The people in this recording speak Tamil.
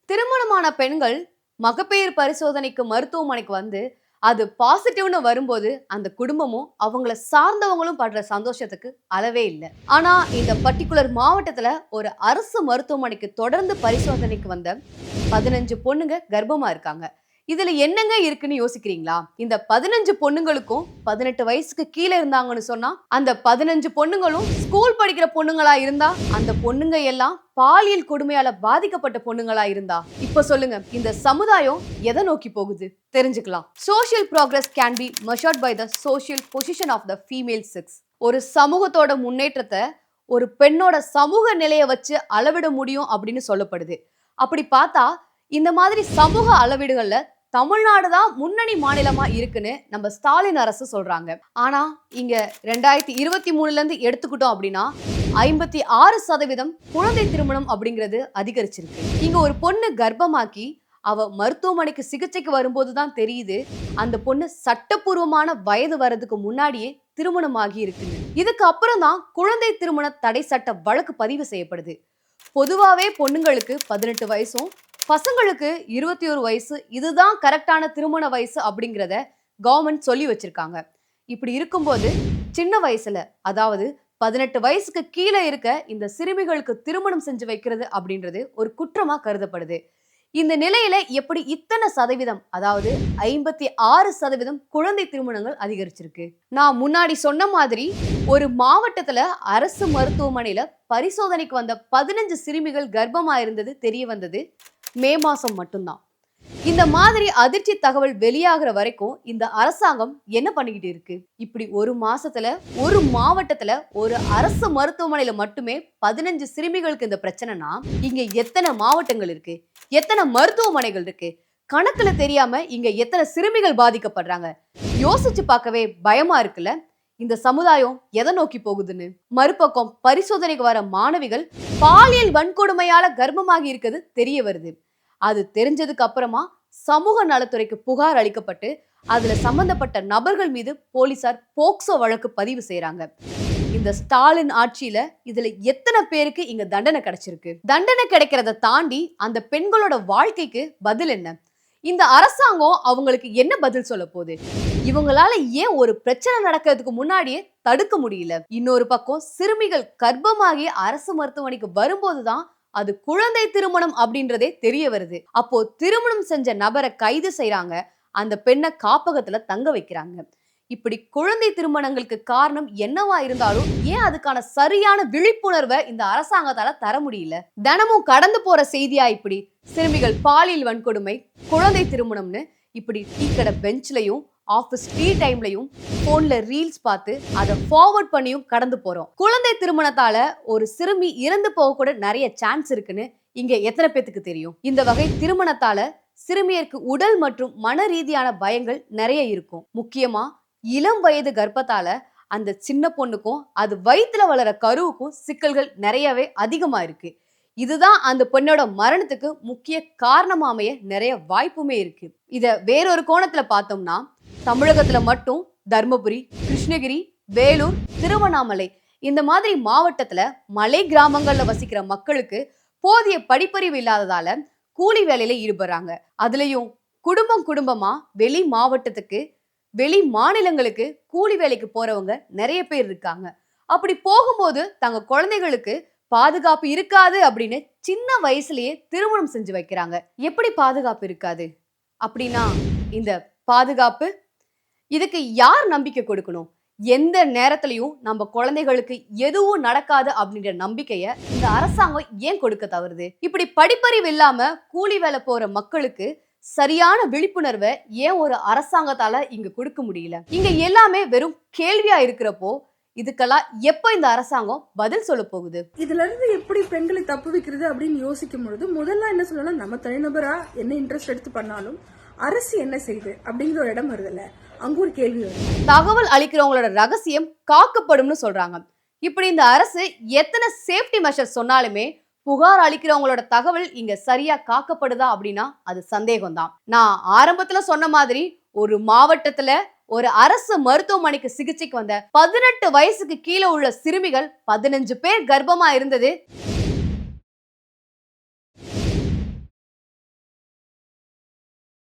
திருமணமான பெண்கள் மகப்பேறு பரிசோதனைக்கு மருத்துவமனைக்கு வந்து அது பாசிட்டிவ்னு வரும்போது அந்த குடும்பமும் அவங்கள சார்ந்தவங்களும் படுற சந்தோஷத்துக்கு அளவே இல்லை. ஆனா இந்த பர்டிகுலர் மாவட்டத்துல ஒரு அரசு மருத்துவமனைக்கு தொடர்ந்து பரிசோதனைக்கு வந்த 15 பொண்ணுங்க கர்ப்பமா இருக்காங்க. இதுல என்னங்க இருக்குன்னு யோசிக்கிறீங்களா? இந்த 15 பொண்ணுங்களுக்கும் 18 வயசுக்கு கீழே இருந்தாங்கன்னு சொன்னா அந்த 15 பொண்ணுங்களும் ஸ்கூல் படிக்கிற பொண்ணுங்களா இருந்தா அந்த பொண்ணுங்க எல்லாம் பாலியல் கொடுமையால பாதிக்கப்பட்ட பொண்ணுங்களா இருந்தா இப்ப சொல்லுங்க, இந்த சமுதாயம் எதை நோக்கி போகுது? தெரிஞ்சுக்கலாம். Social progress can be measured by the social position of the female sex. ஒரு சமூகத்தோட முன்னேற்றத்தை ஒரு பெண்ணோட சமூக நிலையை வச்சு அளவிட முடியும் அப்படின்னு சொல்லப்படுது. அப்படி பார்த்தா இந்த மாதிரி சமூக அளவீடுகள்ல தமிழ்நாடு தான் முன்னணி மாநிலமா இருக்குன்னு நம்ம ஸ்டாலின் அரசு சொல்றாங்க. ஆனா இங்க 2023ல இருந்து எடுத்துக்கிட்டோம் அப்படின்னா 56% குழந்தை திருமணம் அப்படிங்கிறது அதிகரிச்சிருக்கு. இங்க ஒரு பொண்ணு கர்ப்பமாக்கி அவ மருத்துவமனைக்கு சிகிச்சைக்கு வரும்போதுதான் தெரியுது அந்த பொண்ணு சட்டப்பூர்வமான வயது வர்றதுக்கு முன்னாடியே திருமணமாகி இருக்கு. இதுக்கு அப்புறம் தான் குழந்தை திருமண தடை சட்ட வழக்கு பதிவு செய்யப்படுது. பொதுவாவே பொண்ணுங்களுக்கு 18 வயசும் பசங்களுக்கு 21 வயசு இதுதான் கரெக்டான திருமண வயசு அப்படிங்கிறத கவர்மெண்ட் சொல்லி வச்சிருக்காங்க. இப்படி இருக்கும்போது சின்ன வயசுல, அதாவது 18 வயசுக்கு கீழே இருக்க இந்த சிறுமிகளுக்கு திருமணம் செஞ்சு வைக்கிறது அப்படின்றது ஒரு குற்றமா கருதப்படுது. இந்த நிலையில எப்படி இத்தனை சதவீதம், அதாவது 56% குழந்தை திருமணங்கள் அதிகரிச்சிருக்கு? நான் முன்னாடி சொன்ன மாதிரி ஒரு மாவட்டத்துல அரசு மருத்துவமனையில பரிசோதனைக்கு வந்த 15 சிறுமிகள் கர்ப்பமா இருந்தது தெரிய வந்தது மே மாசம் மட்டும்தான். இந்த மாதிரி அதிர்ச்சி தகவல் வெளியாகிற வரைக்கும் இந்த அரசாங்கம் என்ன பண்ணிக்கிட்டு இருக்கு? இப்படி ஒரு மாசத்துல ஒரு மாவட்டத்துல ஒரு அரசு மருத்துவமனையில மட்டுமே 15 சிறுமிகளுக்கு இந்த பிரச்சனைனா இங்க எத்தனை மாவட்டங்கள் இருக்கு, எத்தனை மருத்துவமனைகள் இருக்கு? கணக்குல தெரியாம இங்க எத்தனை சிறுமிகள் பாதிக்கப்படுறாங்க? யோசிச்சு பார்க்கவே பயமா இருக்குல்ல. இந்த சமுதாயம் எதை நோக்கி போகுதுன்னு. மறுபக்கம் பரிசோதனைக்கு வர மாணவிகள் பாலியல் வன்கொடுமையால கர்ப்பமாகி இருக்கிறது தெரிய வருது. அது தெரிஞ்சதுக்கு அப்புறமா சமூக நலத்துறைக்கு புகார் அளிக்கப்பட்டு அதுல சம்பந்தப்பட்ட நபர்கள் மீது போலீசார் போக்சோ வழக்கு பதிவு செய்யறாங்க. இந்த ஸ்டாலின் ஆட்சியில இதுல எத்தனை பேருக்கு இங்க தண்டனை கிடைச்சிருக்கு? தண்டனை கிடைக்கிறத தாண்டி அந்த பெண்களோட வாழ்க்கைக்கு பதில் என்ன? இந்த அரசாங்கம் அவங்களுக்கு என்ன பதில் சொல்ல போகுது? இவங்களால ஏன் ஒரு பிரச்சனை நடக்கிறதுக்கு முன்னாடியே தடுக்க முடியல? இன்னொரு பக்கம் சிறுமிகள் கர்ப்பமாகி அரசு மருத்துவமனைக்கு வரும்போதுதான் அது குழந்தை திருமணம் அப்படின்றதே தெரிய வருது. அப்போ திருமணம் செஞ்ச நபரை கைது செய்யறாங்க, அந்த பெண்ணை காப்பகத்துல தங்க வைக்கிறாங்க. இப்படி குழந்தை திருமணங்களுக்கு காரணம் என்னவா இருந்தாலும் ஏன் அதுக்கான சரியான விழிப்புணர்வை இந்த அரசாங்கத்தால தர முடியல? தினமும் கடந்து போற செய்தியா இப்படி சிறுமிகள் பாலியல் வன்கொடுமை, குழந்தை திருமணம்னு இப்படி டீ கடை பெஞ்ச்லயும் ஆபீஸ் டீ டைம்லயும் போன்ல ரீல்ஸ் பார்த்து அதை ஃபார்வர்ட் பண்ணியும் கடந்து போறோம். குழந்தை திருமணத்தால ஒரு சிறுமி இறந்து போக கூட நிறைய சான்ஸ் இருக்குன்னு இங்க எத்தனை பேத்துக்கு தெரியும்? இந்த வகை திருமணத்தால சிறுமியருக்கு உடல் மற்றும் மன ரீதியான பயங்கள் நிறைய இருக்கும். முக்கியமா இளம் வயது கர்ப்பத்தால அந்த சின்ன பொண்ணுக்கும் அது வயிற்றுல வளர கருவுக்கும் சிக்கல்கள் நிறையவே அதிகமா இருக்கு. இதுதான் அந்த பெண்ணோட மரணத்துக்கு முக்கிய காரணமா அமைய நிறைய வாய்ப்புமே இருக்கு. இத வேறொரு கோணத்துல பார்த்தோம்னா தமிழகத்துல மட்டும் தர்மபுரி, கிருஷ்ணகிரி, வேலூர், திருவண்ணாமலை இந்த மாதிரி மாவட்டத்துல மலை கிராமங்கள்ல வசிக்கிற மக்களுக்கு போதிய படிப்பறிவு இல்லாததால கூலி வேலையில ஈடுபடுறாங்க. அதுலயும் குடும்பமா வெளி மாவட்டத்துக்கு, வெளி மாநிலங்களுக்கு கூலி வேலைக்கு போறவங்க நிறைய பேர் இருக்காங்க. அப்படி போகும்போது தங்க குழந்தைகளுக்கு பாதுகாப்பு இருக்காது அப்படின்னு சின்ன வயசுலயே திருமணம் செஞ்சு வைக்கிறாங்க. எப்படி பாதுகாப்பு இருக்காது அப்படின்னா இந்த பாதுகாப்பு இதுக்கு யார் நம்பிக்கை கொடுக்கணும்? எந்த நேரத்திலையும் நம்ம குழந்தைகளுக்கு எதுவும் நடக்காது அப்படின்ற நம்பிக்கைய இந்த அரசாங்கம் ஏன் கொடுக்க தவறுது? இப்படி படிப்பறிவு இல்லாம கூலி வேலை போற மக்களுக்கு சரியான விழிப்புணர்வை ஏன் ஒரு அரசாங்கத்தால இங்க கொடுக்க முடியல? இங்க எல்லாமே வெறும் கேள்வியா இருக்கிறப்போ இதுக்கெல்லாம் எப்ப இந்த அரசாங்கம் பதில் சொல்ல போகுது? இதுல இருந்து எப்படி பெண்களை தப்பு வைக்கிறது அப்படின்னு யோசிக்கும் பொழுது முதல்ல என்ன சொல்லலாம், நம்ம தனிநபரா என்ன இன்ட்ரெஸ்ட் எடுத்து பண்ணாலும் அரசு என்ன செய்யுது அப்படிங்கிற ஒரு இடம் வருதுல்ல, அங்க ஒரு கேள்வி வருது. தகவல் அளிக்கிறவங்களோட ரகசியம் காக்கப்படும்னு சொல்றாங்க. இப்படி இந்த அரசு எத்தனை சேஃப்டி மெஷர்ஸ் சொன்னாலுமே புகார் அளிக்கிறவங்களோட தகவல் இங்க சரியா காக்கப்படுதா அப்படின்னா அது சந்தேகம் தான். நான் ஆரம்பத்துல சொன்ன மாதிரி ஒரு மாவட்டத்துல ஒரு அரசு மருத்துவமனைக்கு சிகிச்சைக்கு வந்த 18 வயசுக்கு கீழே உள்ள சிறுமிகள் 15 பேர் கர்ப்பமா இருந்தது